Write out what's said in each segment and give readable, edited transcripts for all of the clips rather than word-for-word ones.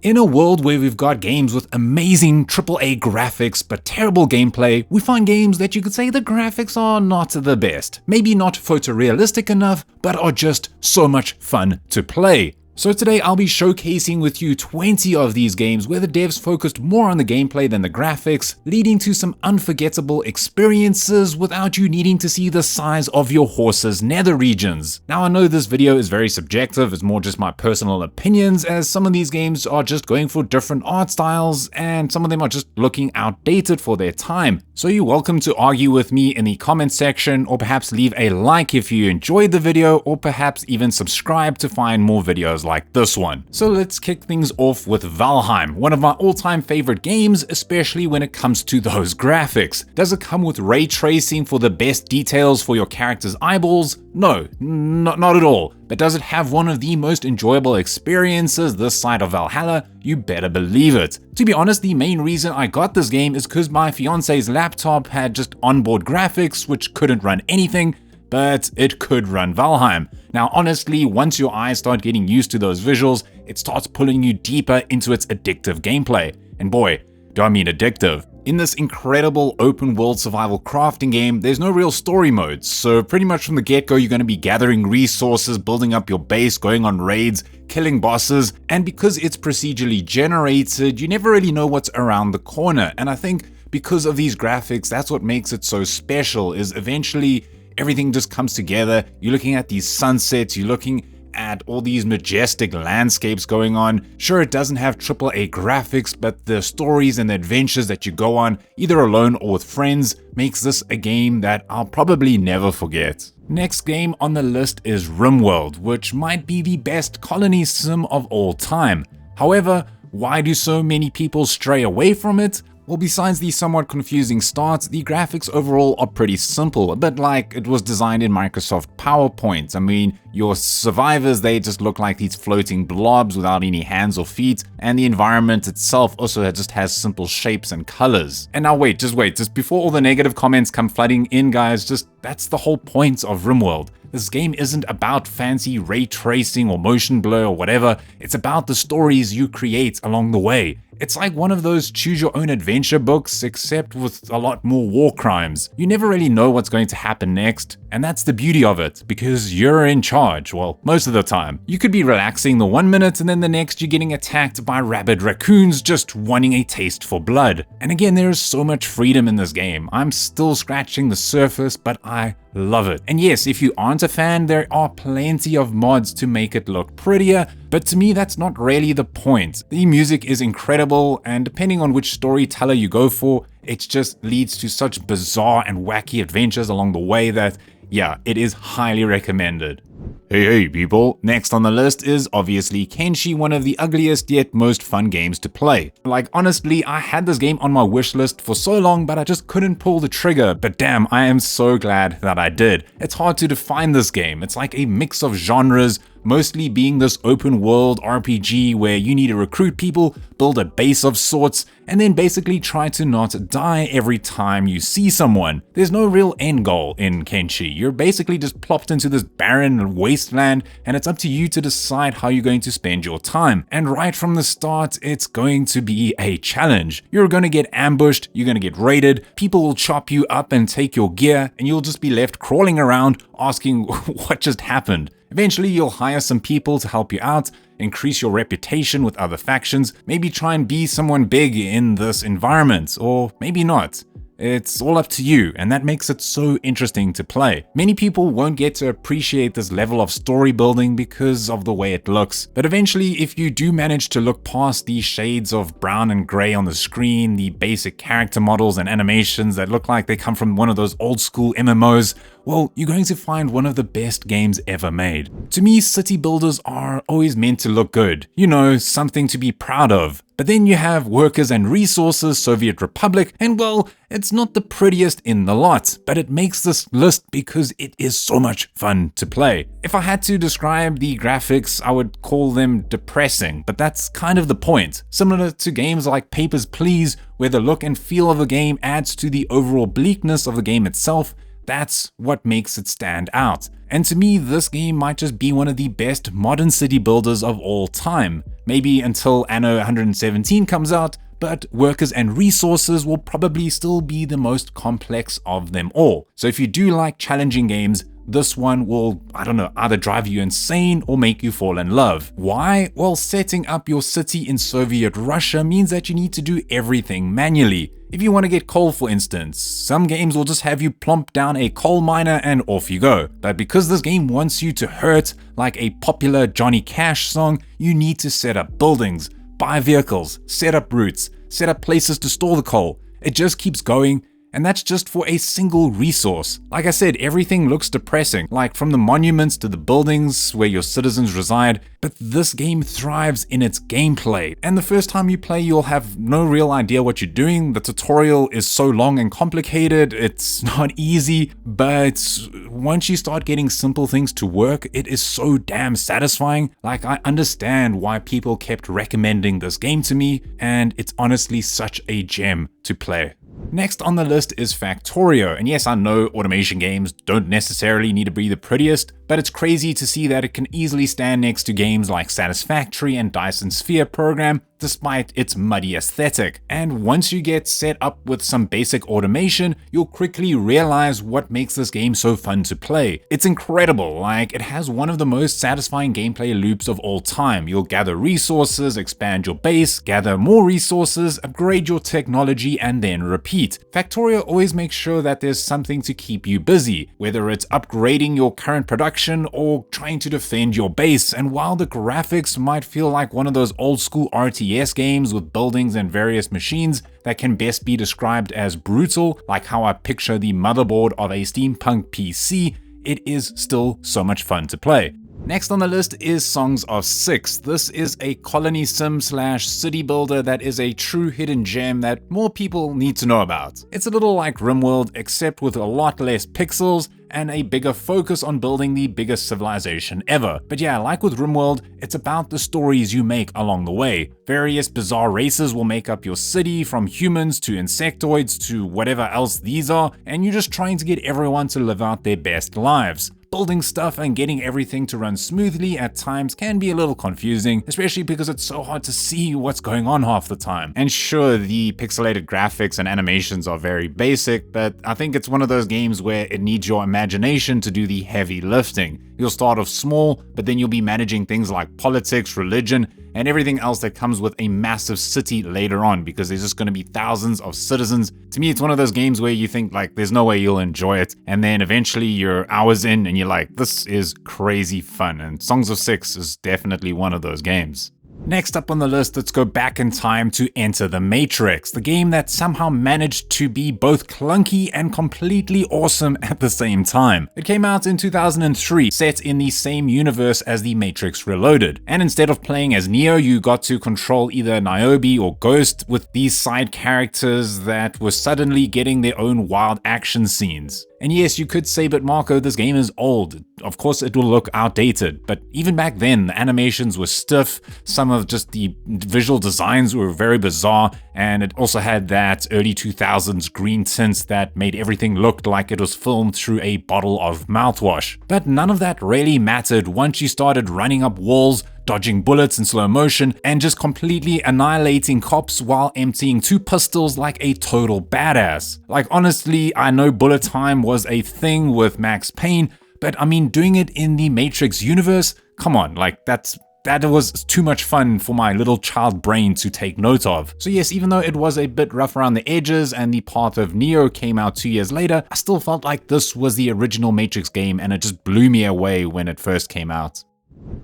In a world where we've got games with amazing AAA graphics but terrible gameplay, we find games that you could say the graphics are not the best. Maybe not photorealistic enough, but are just so much fun to play. So today I'll be showcasing with you 20 of these games where the devs focused more on the gameplay than the graphics, leading to some unforgettable experiences without you needing to see the size of your horse's nether regions. Now I know this video is very subjective, it's more just my personal opinions, as some of these games are just going for different art styles and some of them are just looking outdated for their time. So you're welcome to argue with me in the comment section, or perhaps leave a like if you enjoyed the video, or perhaps even subscribe to find more videos like this one. So let's kick things off with Valheim, one of my all-time favorite games, especially when it comes to those graphics. Does it come with ray tracing for the best details for your character's eyeballs? No, not at all. But does it have one of the most enjoyable experiences this side of Valhalla? You better believe it. To be honest, the main reason I got this game is because my fiance's laptop had just onboard graphics which couldn't run anything, but it could run Valheim. Now honestly, once your eyes start getting used to those visuals, it starts pulling you deeper into its addictive gameplay. And boy, do I mean addictive. In this incredible open world survival crafting game, there's no real story modes, so pretty much from the get-go you're going to be gathering resources, building up your base, going on raids, killing bosses, and because it's procedurally generated, you never really know what's around the corner. And I think because of these graphics, that's what makes it so special, is eventually everything just comes together. You're looking at these sunsets, you're looking at all these majestic landscapes going on. Sure, it doesn't have AAA graphics, but the stories and the adventures that you go on, either alone or with friends, makes this a game that I'll probably never forget. Next game on the list is RimWorld, which might be the best colony sim of all time. However, why do so many people stray away from it? Well, besides the somewhat confusing start, the graphics overall are pretty simple, a bit like it was designed in Microsoft PowerPoint. I mean, your survivors, they just look like these floating blobs without any hands or feet, and the environment itself also just has simple shapes and colors. And now wait, just before all the negative comments come flooding in, guys, that's the whole point of RimWorld. This game isn't about fancy ray tracing or motion blur or whatever, it's about the stories you create along the way. It's like one of those choose your own adventure books, except with a lot more war crimes. You never really know what's going to happen next, and that's the beauty of it, because you're in charge, well, most of the time. You could be relaxing the 1 minute and then the next you're getting attacked by rabid raccoons just wanting a taste for blood. And again, there is so much freedom in this game. I'm still scratching the surface, but I love it. And yes, if you aren't a fan, there are plenty of mods to make it look prettier, but to me that's not really the point. The music is incredible, and depending on which storyteller you go for, it just leads to such bizarre and wacky adventures along the way that, yeah, it is highly recommended. Hey people, next on the list is obviously Kenshi, one of the ugliest yet most fun games to play. Like honestly, I had this game on my wish list for so long, but I just couldn't pull the trigger, but damn, I am so glad that I did. It's hard to define this game. It's like a mix of genres, mostly being this open world RPG where you need to recruit people, build a base of sorts, and then basically try to not die every time you see someone. There's no real end goal in Kenshi. You're basically just plopped into this barren wasteland, and it's up to you to decide how you're going to spend your time. And right from the start, it's going to be a challenge. You're going to get ambushed, you're going to get raided, people will chop you up and take your gear, and you'll just be left crawling around asking what just happened. Eventually, you'll hire some people to help you out, increase your reputation with other factions, maybe try and be someone big in this environment, or maybe not. It's all up to you, and that makes it so interesting to play. Many people won't get to appreciate this level of story building because of the way it looks, but eventually if you do manage to look past the shades of brown and gray on the screen, the basic character models and animations that look like they come from one of those old school MMOs, well, you're going to find one of the best games ever made. To me, city builders are always meant to look good, you know, something to be proud of. But then you have Workers and Resources, Soviet Republic, and well, it's not the prettiest in the lot, but it makes this list because it is so much fun to play. If I had to describe the graphics, I would call them depressing, but that's kind of the point. Similar to games like Papers, Please, where the look and feel of the game adds to the overall bleakness of the game itself, that's what makes it stand out. And to me, this game might just be one of the best modern city builders of all time. Maybe until Anno 117 comes out, but workers and resources will probably still be the most complex of them all. So if you do like challenging games, this one will, either drive you insane or make you fall in love. Why? Well, setting up your city in Soviet Russia means that you need to do everything manually. If you want to get coal, for instance, some games will just have you plump down a coal miner and off you go. But because this game wants you to hurt, like a popular Johnny Cash song, you need to set up buildings, buy vehicles, set up routes, set up places to store the coal. It just keeps going. And that's just for a single resource. Like I said, everything looks depressing, like from the monuments to the buildings where your citizens reside, but this game thrives in its gameplay. And the first time you play, you'll have no real idea what you're doing. The tutorial is so long and complicated, it's not easy, but once you start getting simple things to work, it is so damn satisfying. Like, I understand why people kept recommending this game to me, and it's honestly such a gem to play. Next on the list is Factorio, and yes, I know automation games don't necessarily need to be the prettiest, but it's crazy to see that it can easily stand next to games like Satisfactory and Dyson Sphere Program, despite its muddy aesthetic. And once you get set up with some basic automation, you'll quickly realize what makes this game so fun to play. It's incredible, like it has one of the most satisfying gameplay loops of all time. You'll gather resources, expand your base, gather more resources, upgrade your technology, and then repeat. Factorio always makes sure that there's something to keep you busy, whether it's upgrading your current production or trying to defend your base. And while the graphics might feel like one of those old school RTS games with buildings and various machines that can best be described as brutal, like how I picture the motherboard of a steampunk PC, it is still so much fun to play. Next on the list is Songs of Six. This is a colony sim / city builder that is a true hidden gem that more people need to know about. It's a little like RimWorld, except with a lot less pixels and a bigger focus on building the biggest civilization ever. But yeah, like with RimWorld, it's about the stories you make along the way. Various bizarre races will make up your city, from humans to insectoids to whatever else these are, and you're just trying to get everyone to live out their best lives. Building stuff and getting everything to run smoothly at times can be a little confusing, especially because it's so hard to see what's going on half the time. And sure, the pixelated graphics and animations are very basic, but I think it's one of those games where it needs your imagination to do the heavy lifting. You'll start off small, but then you'll be managing things like politics, religion, and everything else that comes with a massive city later on, because there's just going to be thousands of citizens. To me, it's one of those games where you think like there's no way you'll enjoy it, and then eventually you're hours in and you're like, this is crazy fun. And Songs of Six is definitely one of those games. Next up on the list, let's go back in time to Enter the Matrix, the game that somehow managed to be both clunky and completely awesome at the same time. It came out in 2003, set in the same universe as The Matrix Reloaded, and instead of playing as Neo, you got to control either Niobe or Ghost, with these side characters that were suddenly getting their own wild action scenes. And yes, you could say, but Marco, this game is old. Of course it will look outdated, but even back then, the animations were stiff, some of just the visual designs were very bizarre, and it also had that early 2000s green tint that made everything look like it was filmed through a bottle of mouthwash. But none of that really mattered once you started running up walls, dodging bullets in slow motion, and just completely annihilating cops while emptying 2 pistols like a total badass. Like, honestly, I know bullet time was a thing with Max Payne, but I mean, doing it in the Matrix universe? Come on, like that was too much fun for my little child brain to take note of. So yes, even though it was a bit rough around the edges and the path of Neo came out 2 years later, I still felt like this was the original Matrix game, and it just blew me away when it first came out.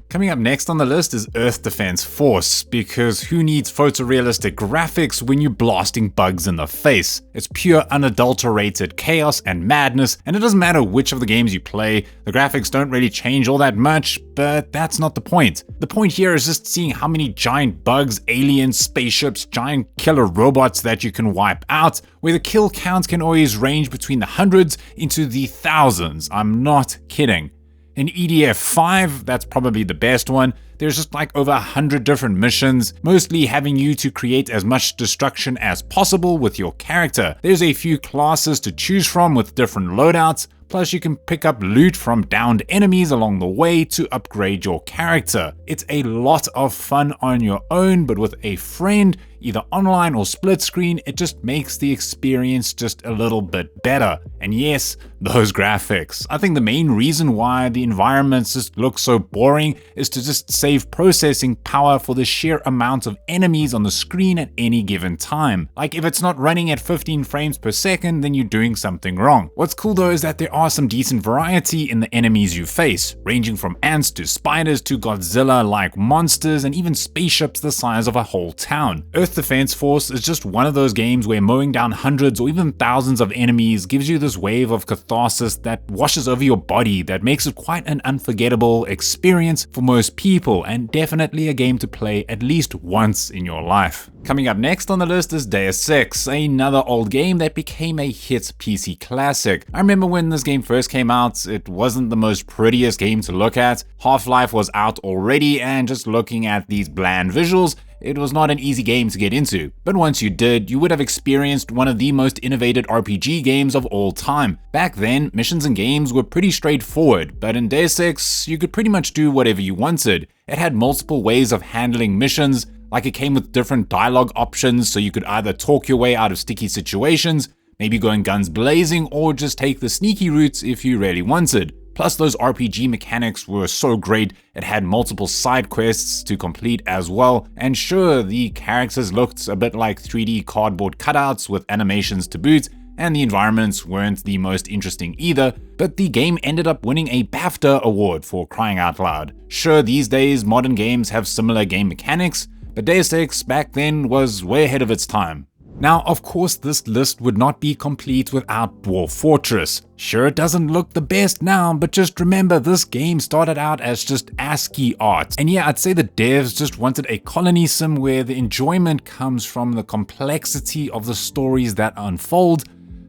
Coming up next on the list is Earth Defense Force, because who needs photorealistic graphics when you're blasting bugs in the face? It's pure unadulterated chaos and madness, and it doesn't matter which of the games you play, the graphics don't really change all that much, but that's not the point. The point here is just seeing how many giant bugs, aliens, spaceships, giant killer robots that you can wipe out, where the kill count can always range between the hundreds into the thousands. I'm not kidding. In EDF 5, that's probably the best one, there's just like over 100 different missions, mostly having you to create as much destruction as possible with your character. There's a few classes to choose from with different loadouts, Plus, you can pick up loot from downed enemies along the way to upgrade your character. It's a lot of fun on your own, but with a friend, either online or split screen, it just makes the experience just a little bit better. And yes, those graphics. I think the main reason why the environments just look so boring is to just save processing power for the sheer amount of enemies on the screen at any given time. Like, if it's not running at 15 frames per second, then you're doing something wrong. What's cool though is that there are some decent variety in the enemies you face, ranging from ants to spiders to Godzilla-like monsters and even spaceships the size of a whole town. Earth Defense Force is just one of those games where mowing down hundreds or even thousands of enemies gives you this wave of catharsis that washes over your body that makes it quite an unforgettable experience for most people, and definitely a game to play at least once in your life. Coming up next on the list is Deus Ex, another old game that became a hit PC classic. I remember when this game first came out, it wasn't the most prettiest game to look at. Half-Life was out already, and just looking at these bland visuals, it was not an easy game to get into. But once you did, you would have experienced one of the most innovative RPG games of all time. Back then, missions and games were pretty straightforward, but in Deus Ex, you could pretty much do whatever you wanted. It had multiple ways of handling missions, like it came with different dialogue options, so you could either talk your way out of sticky situations, maybe going guns blazing, or just take the sneaky routes if you really wanted. Plus, those RPG mechanics were so great, it had multiple side quests to complete as well, and sure, the characters looked a bit like 3D cardboard cutouts with animations to boot, and the environments weren't the most interesting either, but the game ended up winning a BAFTA award for crying out loud. Sure, these days modern games have similar game mechanics, but Deus Ex back then was way ahead of its time. Now, of course, this list would not be complete without Dwarf Fortress. Sure, it doesn't look the best now, but just remember this game started out as just ASCII art. And yeah, I'd say the devs just wanted a colony sim where the enjoyment comes from the complexity of the stories that unfold,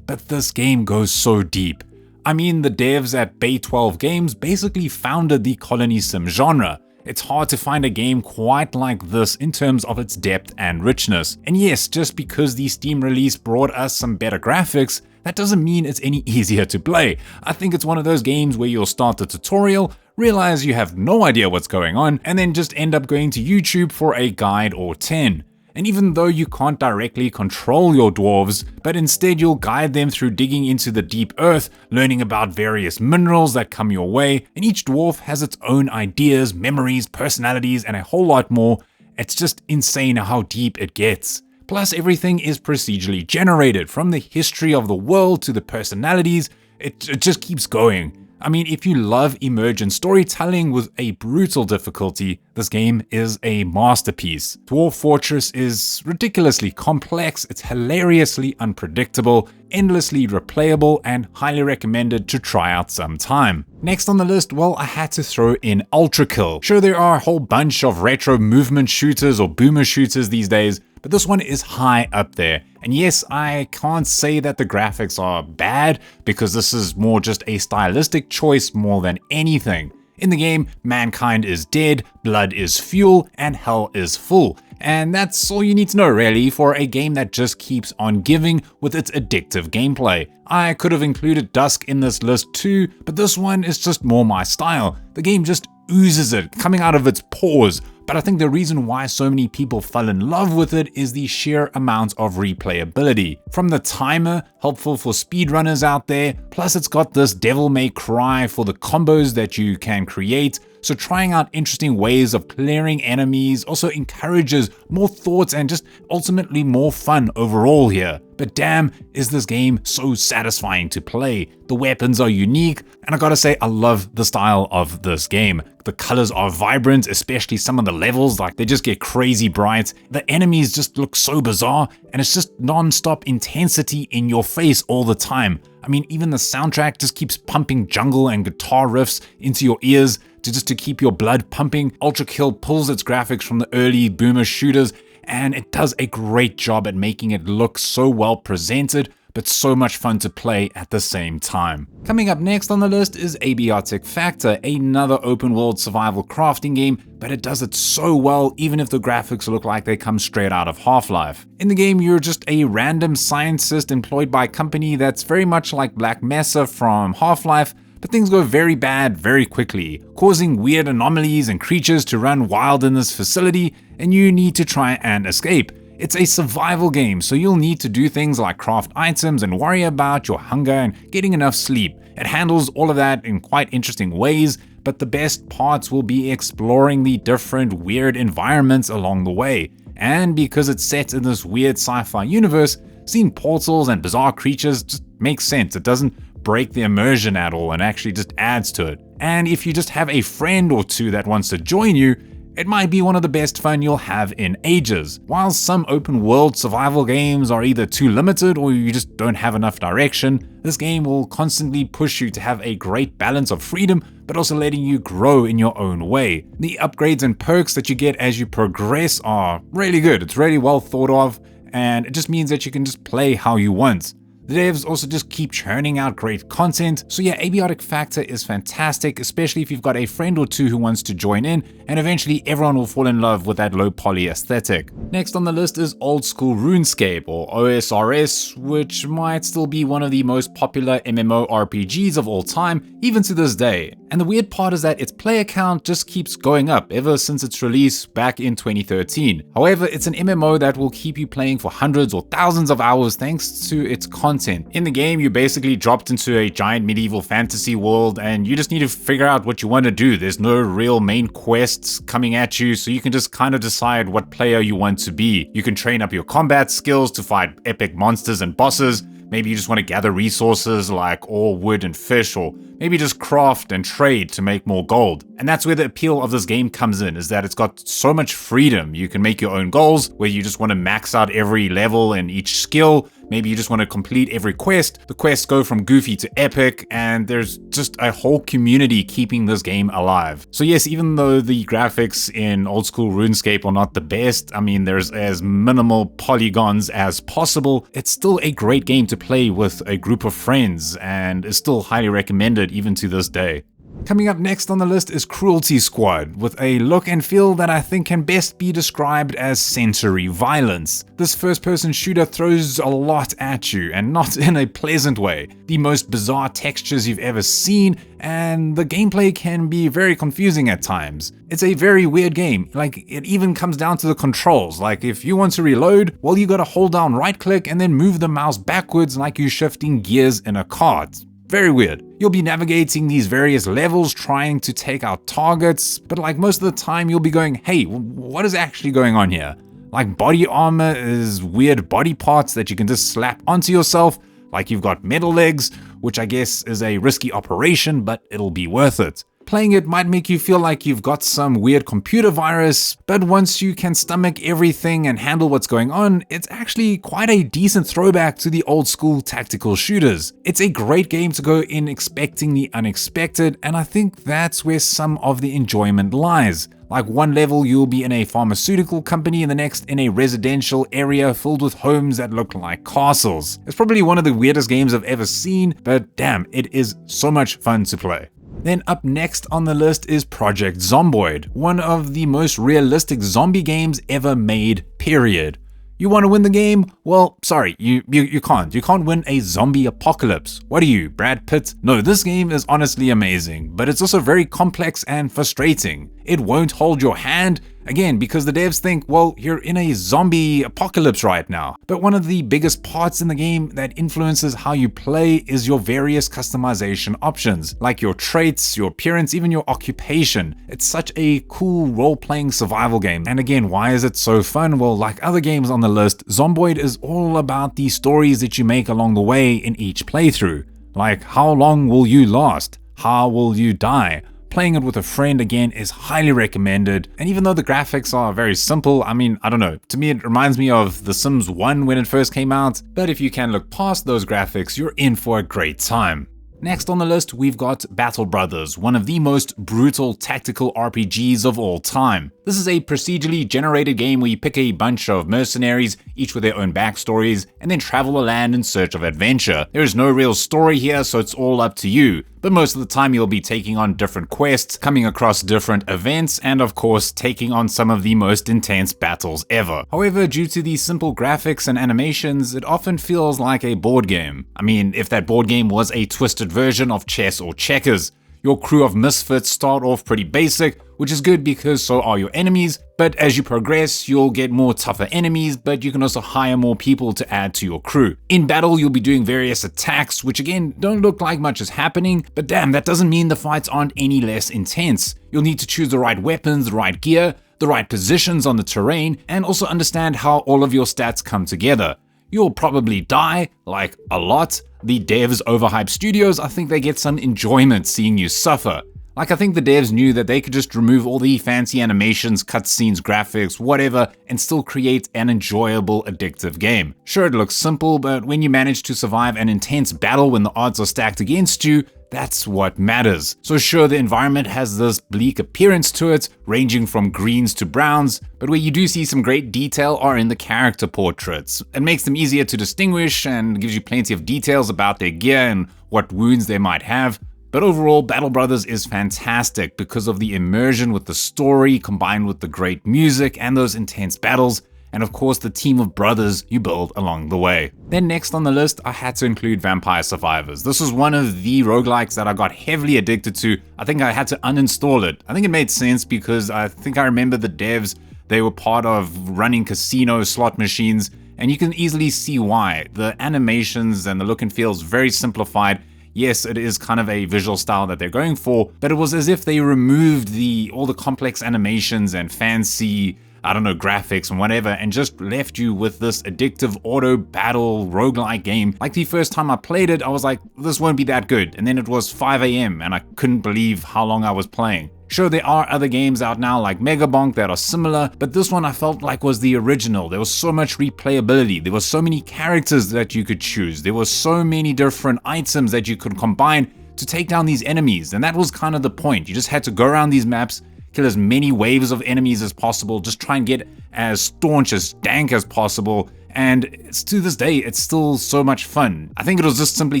but this game goes so deep. I mean, the devs at Bay 12 Games basically founded the colony sim genre. It's hard to find a game quite like this in terms of its depth and richness. And yes, just because the Steam release brought us some better graphics, that doesn't mean it's any easier to play. I think it's one of those games where you'll start the tutorial, realize you have no idea what's going on, and then just end up going to YouTube for a guide or 10. And even though you can't directly control your dwarves, but instead you'll guide them through digging into the deep earth, learning about various minerals that come your way, and each dwarf has its own ideas, memories, personalities, and a whole lot more, it's just insane how deep it gets. Plus, everything is procedurally generated, from the history of the world to the personalities, it just keeps going. I mean, if you love emergent storytelling with a brutal difficulty, this game is a masterpiece. Dwarf Fortress is ridiculously complex, it's hilariously unpredictable, endlessly replayable, and highly recommended to try out sometime. Next on the list, well, I had to throw in ULTRAKILL. Sure, there are a whole bunch of retro movement shooters or boomer shooters these days, but this one is high up there. And yes, I can't say that the graphics are bad, because this is more just a stylistic choice more than anything. In the game, mankind is dead, blood is fuel, and hell is full. And that's all you need to know really for a game that just keeps on giving with its addictive gameplay. I could have included Dusk in this list too, but this one is just more my style. The game just oozes it, coming out of its pores. But I think the reason why so many people fell in love with it is the sheer amount of replayability. From the timer, helpful for speedrunners out there, plus it's got this devil may cry for the combos that you can create, so trying out interesting ways of clearing enemies also encourages more thoughts and just ultimately more fun overall here. But damn, is this game so satisfying to play. The weapons are unique, and I gotta say, I love the style of this game. The colors are vibrant, especially some of the levels, like they just get crazy bright. The enemies just look so bizarre, and it's just non-stop intensity in your face all the time. I mean, even the soundtrack just keeps pumping jungle and guitar riffs into your ears to keep your blood pumping. ULTRAKILL pulls its graphics from the early boomer shooters, and it does a great job at making it look so well presented, but so much fun to play at the same time. Coming up next on the list is Abiotic Factor, another open world survival crafting game, but it does it so well even if the graphics look like they come straight out of Half-Life. In the game, you're just a random scientist employed by a company that's very much like Black Mesa from Half-Life, but things go very bad very quickly, causing weird anomalies and creatures to run wild in this facility, and you need to try and escape. It's a survival game, so you'll need to do things like craft items and worry about your hunger and getting enough sleep. It handles all of that in quite interesting ways, but the best parts will be exploring the different weird environments along the way. And because it's set in this weird sci-fi universe, seeing portals and bizarre creatures just makes sense. It doesn't break the immersion at all and actually just adds to it. And if you just have a friend or two that wants to join you, it might be one of the best fun you'll have in ages. While some open world survival games are either too limited or you just don't have enough direction, this game will constantly push you to have a great balance of freedom, but also letting you grow in your own way. The upgrades and perks that you get as you progress are really good. It's really well thought of, and it just means that you can just play how you want. The devs also just keep churning out great content, so yeah, Abiotic Factor is fantastic, especially if you've got a friend or two who wants to join in, and eventually everyone will fall in love with that low poly aesthetic. Next on the list is old school RuneScape, or OSRS, which might still be one of the most popular MMORPGs of all time, even to this day. And the weird part is that its player count just keeps going up ever since its release back in 2013. However, it's an MMO that will keep you playing for hundreds or thousands of hours thanks to its content. In the game, you're basically dropped into a giant medieval fantasy world and you just need to figure out what you want to do. There's no real main quests coming at you, so you can just kind of decide what player you want to be. You can train up your combat skills to fight epic monsters and bosses. Maybe you just want to gather resources like ore, wood, and fish, or maybe just craft and trade to make more gold. And that's where the appeal of this game comes in, is that it's got so much freedom. You can make your own goals, where you just want to max out every level and each skill. Maybe you just want to complete every quest. The quests go from goofy to epic, and there's just a whole community keeping this game alive. So yes, even though the graphics in old school RuneScape are not the best, I mean, there's as minimal polygons as possible, it's still a great game to play with a group of friends, and is still highly recommended even to this day. Coming up next on the list is Cruelty Squad, with a look and feel that I think can best be described as sensory violence. This first-person shooter throws a lot at you, and not in a pleasant way. The most bizarre textures you've ever seen, and the gameplay can be very confusing at times. It's a very weird game. Like, it even comes down to the controls. Like, if you want to reload, well, you gotta hold down right-click and then move the mouse backwards like you're shifting gears in a cart. Very weird. You'll be navigating these various levels trying to take out targets, but like most of the time you'll be going, hey, what is actually going on here? Like, body armor is weird body parts that you can just slap onto yourself, like you've got metal legs, which I guess is a risky operation, but it'll be worth it. Playing it might make you feel like you've got some weird computer virus, but once you can stomach everything and handle what's going on, it's actually quite a decent throwback to the old school tactical shooters. It's a great game to go in expecting the unexpected, and I think that's where some of the enjoyment lies. Like, one level you'll be in a pharmaceutical company and the next in a residential area filled with homes that look like castles. It's probably one of the weirdest games I've ever seen, but damn, it is so much fun to play. Then up next on the list is Project Zomboid, one of the most realistic zombie games ever made, period. You want to win the game? Well, sorry, you can't. You can't win a zombie apocalypse. What are you, Brad Pitt? No, this game is honestly amazing, but it's also very complex and frustrating. It won't hold your hand, again, because the devs think, well, you're in a zombie apocalypse right now. But one of the biggest parts in the game that influences how you play is your various customization options, like your traits, your appearance, even your occupation. It's such a cool role-playing survival game. And again, why is it so fun? Well, like other games on the list, Zomboid is all about the stories that you make along the way in each playthrough. Like, how long will you last? How will you die? Playing it with a friend, again, is highly recommended. And even though the graphics are very simple, I mean, I don't know, to me it reminds me of The Sims 1 when it first came out, but if you can look past those graphics, you're in for a great time. Next on the list, we've got Battle Brothers, one of the most brutal tactical RPGs of all time. This is a procedurally generated game where you pick a bunch of mercenaries, each with their own backstories, and then travel the land in search of adventure. There is no real story here, so it's all up to you. But most of the time you'll be taking on different quests, coming across different events, and of course taking on some of the most intense battles ever. However, due to the simple graphics and animations, it often feels like a board game. I mean, if that board game was a twisted version of chess or checkers. Your crew of misfits start off pretty basic, which is good because so are your enemies, but as you progress, you'll get more tougher enemies, but you can also hire more people to add to your crew. In battle, you'll be doing various attacks, which again, don't look like much is happening, but damn, that doesn't mean the fights aren't any less intense. You'll need to choose the right weapons, the right gear, the right positions on the terrain, and also understand how all of your stats come together. You'll probably die, like a lot. The devs overhype studios, I think they get some enjoyment seeing you suffer. Like, I think the devs knew that they could just remove all the fancy animations, cutscenes, graphics, whatever, and still create an enjoyable, addictive game. Sure, it looks simple, but when you manage to survive an intense battle when the odds are stacked against you, that's what matters. So sure, the environment has this bleak appearance to it, ranging from greens to browns, but where you do see some great detail are in the character portraits. It makes them easier to distinguish and gives you plenty of details about their gear and what wounds they might have. But overall, Battle Brothers is fantastic because of the immersion with the story combined with the great music and those intense battles, and of course the team of brothers you build along the way. Then next on the list, I had to include Vampire Survivors. This was one of the roguelikes that I got heavily addicted to. I think I had to uninstall it. I think it made sense because I think I remember the devs, they were part of running casino slot machines, and you can easily see why. The animations and the look and feel is very simplified. Yes, it is kind of a visual style that they're going for, but it was as if they removed all the complex animations and fancy, I don't know, graphics and whatever, and just left you with this addictive auto battle roguelike game. Like the first time I played it, I was like, this won't be that good. And then it was 5 AM and I couldn't believe how long I was playing. Sure, there are other games out now like Megabonk that are similar, but this one I felt like was the original. There was so much replayability. There were so many characters that you could choose. There were so many different items that you could combine to take down these enemies. And that was kind of the point. You just had to go around these maps, kill as many waves of enemies as possible, just try and get as staunch, as dank as possible. And to this day, it's still so much fun. I think it was just simply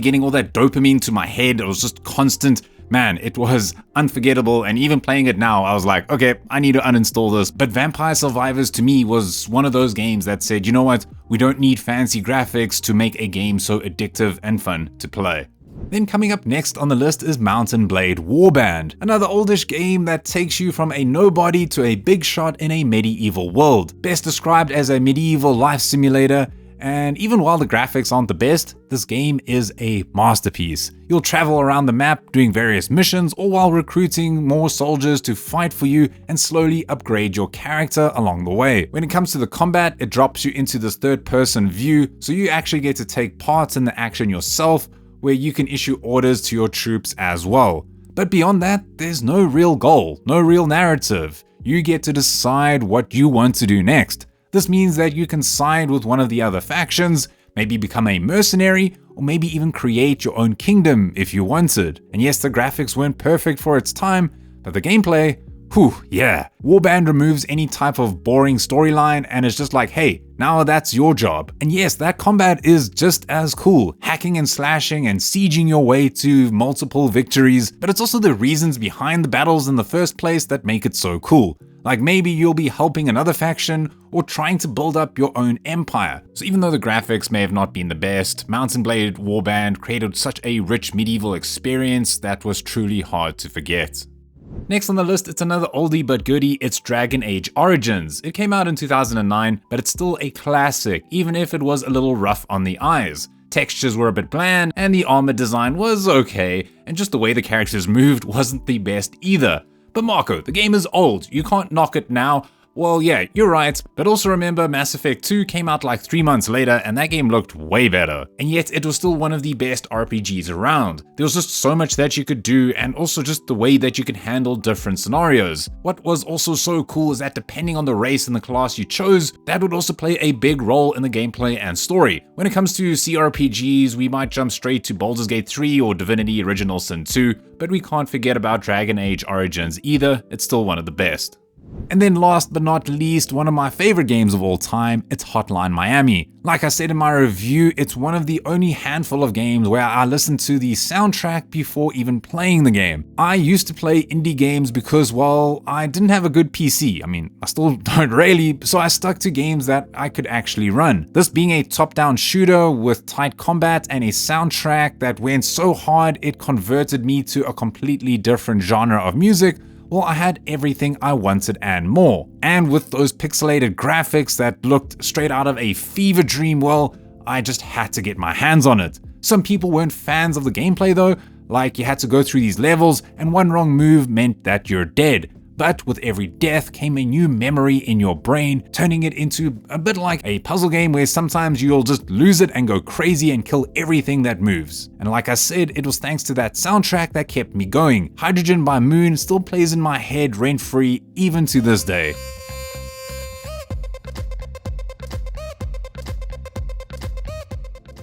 getting all that dopamine to my head. It was just constant. Man, it was unforgettable, and even playing it now, I was like, okay, I need to uninstall this. But Vampire Survivors to me was one of those games that said, you know what, we don't need fancy graphics to make a game so addictive and fun to play. Then coming up next on the list is Mountain Blade Warband, another oldish game that takes you from a nobody to a big shot in a medieval world. Best described as a medieval life simulator, and even while the graphics aren't the best, this game is a masterpiece. You'll travel around the map doing various missions, all while recruiting more soldiers to fight for you and slowly upgrade your character along the way. When it comes to the combat, it drops you into this third-person view, so you actually get to take part in the action yourself, where you can issue orders to your troops as well. But beyond that, there's no real goal, no real narrative. You get to decide what you want to do next. This means that you can side with one of the other factions, maybe become a mercenary, or maybe even create your own kingdom if you wanted. And yes, the graphics weren't perfect for its time, but the gameplay, whew, yeah. Warband removes any type of boring storyline and it's just like, hey, now that's your job. And yes, that combat is just as cool, hacking and slashing and sieging your way to multiple victories, but it's also the reasons behind the battles in the first place that make it so cool. Like maybe you'll be helping another faction or trying to build up your own empire. So even though the graphics may have not been the best, Mountain Blade Warband created such a rich medieval experience that was truly hard to forget. Next on the list, it's another oldie but goodie, it's Dragon Age Origins. It came out in 2009, but it's still a classic, even if it was a little rough on the eyes. Textures were a bit bland, and the armor design was okay, and just the way the characters moved wasn't the best either. But Marco, the game is old, you can't knock it now. Well, yeah, you're right, but also remember Mass Effect 2 came out like 3 months later and that game looked way better. And yet it was still one of the best RPGs around. There was just so much that you could do, and also just the way that you could handle different scenarios. What was also so cool is that depending on the race and the class you chose, that would also play a big role in the gameplay and story. When it comes to CRPGs, we might jump straight to Baldur's Gate 3 or Divinity Original Sin 2, but we can't forget about Dragon Age Origins either. It's still one of the best. And then last but not least, one of my favorite games of all time, it's Hotline Miami. Like I said in my review, it's one of the only handful of games where I listen to the soundtrack before even playing the game. I used to play indie games because, well, I didn't have a good PC. I mean, I still don't really, so I stuck to games that I could actually run. This being a top-down shooter with tight combat and a soundtrack that went so hard it converted me to a completely different genre of music. Well, I had everything I wanted and more. And with those pixelated graphics that looked straight out of a fever dream, well, I just had to get my hands on it. Some people weren't fans of the gameplay though, like you had to go through these levels and one wrong move meant that you're dead. But with every death came a new memory in your brain, turning it into a bit like a puzzle game where sometimes you'll just lose it and go crazy and kill everything that moves. And like I said, it was thanks to that soundtrack that kept me going. Hydrogen by Moon still plays in my head rent-free even to this day.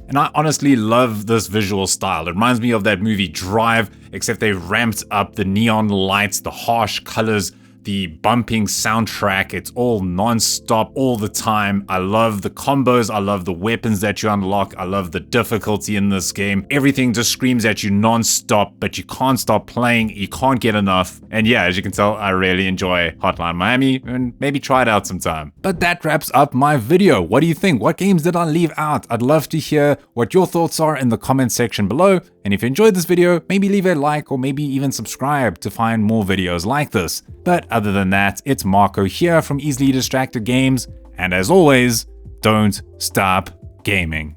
And I honestly love this visual style. It reminds me of that movie Drive, except they ramped up the neon lights, the harsh colors, the bumping soundtrack. It's all non-stop all the time. I love the combos. I love the weapons that you unlock. I love the difficulty in this game. Everything just screams at you non-stop, but you can't stop playing. You can't get enough. And yeah, as you can tell, I really enjoy Hotline Miami, and maybe try it out sometime. But that wraps up my video. What do you think? What games did I leave out? I'd love to hear what your thoughts are in the comment section below. And if you enjoyed this video, maybe leave a like or maybe even subscribe to find more videos like this. But other than that, it's Marco here from Easily Distracted Games, and as always, don't stop gaming.